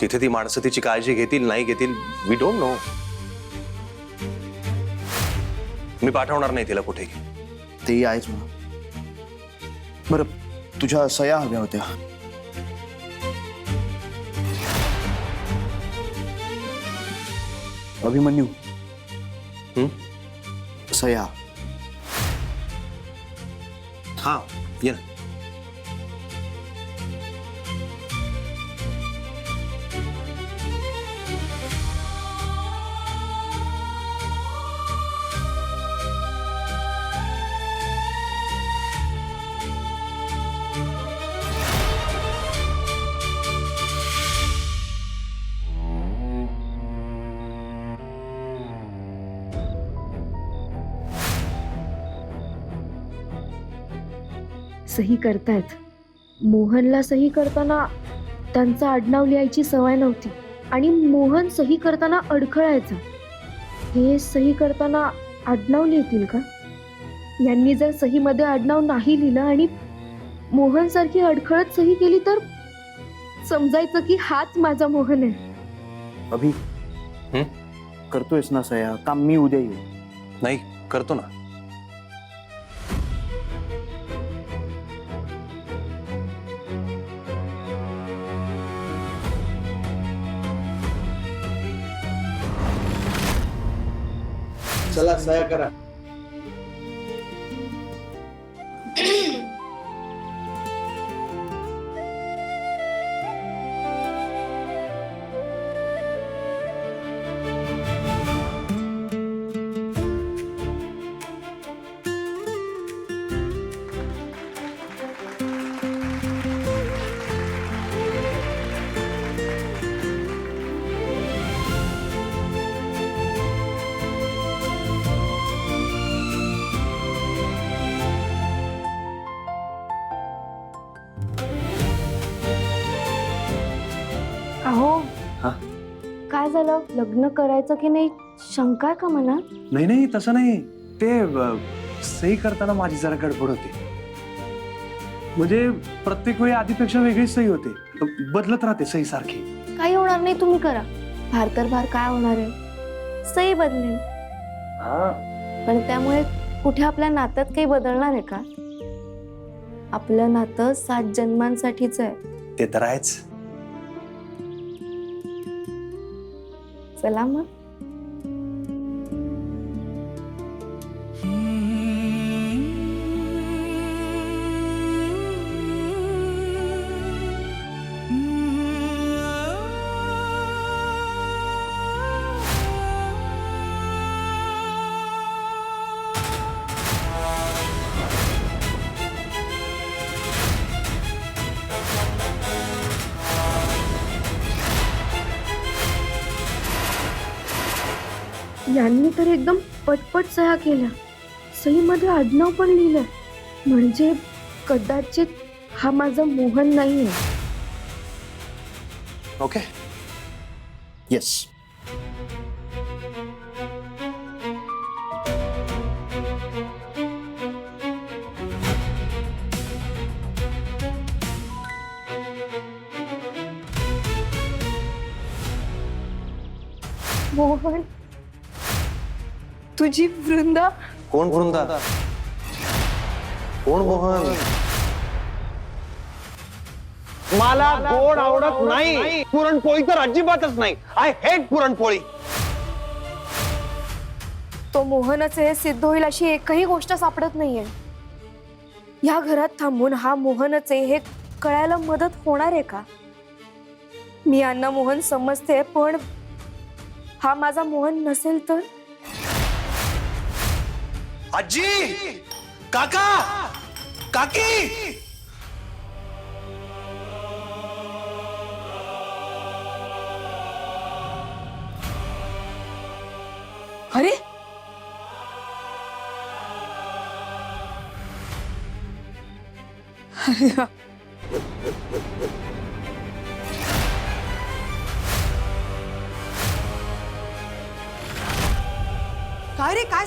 तिथे ती माणसं तिची काळजी घेतील नाही घेतील, वी डोंट नो. मी पाठवणार नाही तिला कुठेही. तेही आहेच म्हणा. बरं, तुझ्या सह्या हव्या होत्या. अभिमन्यू, सह्या. हा, ये ना. सही करतायत. मोहनला सही करताना त्यांचं आडनाव लिहायची सवय नव्हती आणि मोहन सही करताना अडखळायचा. हे सही करताना आडनाव लिहितील का? यांनी जर सहीमध्ये आडनाव नाही लिहिलं आणि मोहन सारखी अडखळत सही केली तर समजायचं की हाच माझा मोहन आहे. अभि, करतोयस ना सह्या? काम मी उद्या येऊ. नाही, करतो ना. चला सह्या करा. अहो, हा? काय झालं? लग्न करायचं की नाही शंका आहे का मनात? नाही नाही, तसं नाही. ते सही करताना माझी जरा गडबड होते. म्हणजे प्रत्येक वेळी आधीपेक्षा वेगळीच सही होते, बदलत राहते सही सारखी. काही होणार नाही, तुम्ही करा. भार तर भार काय होणार आहे? सही बदलेल. पण त्यामुळे कुठे आपल्या नात्यात काही बदलणार आहे का? आपलं नातं 7 जन्मांसाठीच आहे. ते तर आहेच. चला मग. यांनी तर एकदम पटपट सह्या केल्या. सहीमध्ये आडनाव पण लिहिलंय. म्हणजे कदाचित हा माझा मोहन नाहीये. ओके. येस. मोहन, तुझी वृंदा. कोण वृंदा? कोण मोहन? मला गोड आवडत नाही. पुरणपोळी तर अजिबातच नाही. I hate puranpoli. तो मोहनच हे सिद्ध होईल अशी एकही गोष्ट सापडत नाहीये. या घरात थांबून हा मोहनच आहे हे कळायला मदत होणार आहे का? मी यांना मोहन समजते, पण हा माझा मोहन नसेल तर? आजी, काका, काकी. अरे, काय रे, काय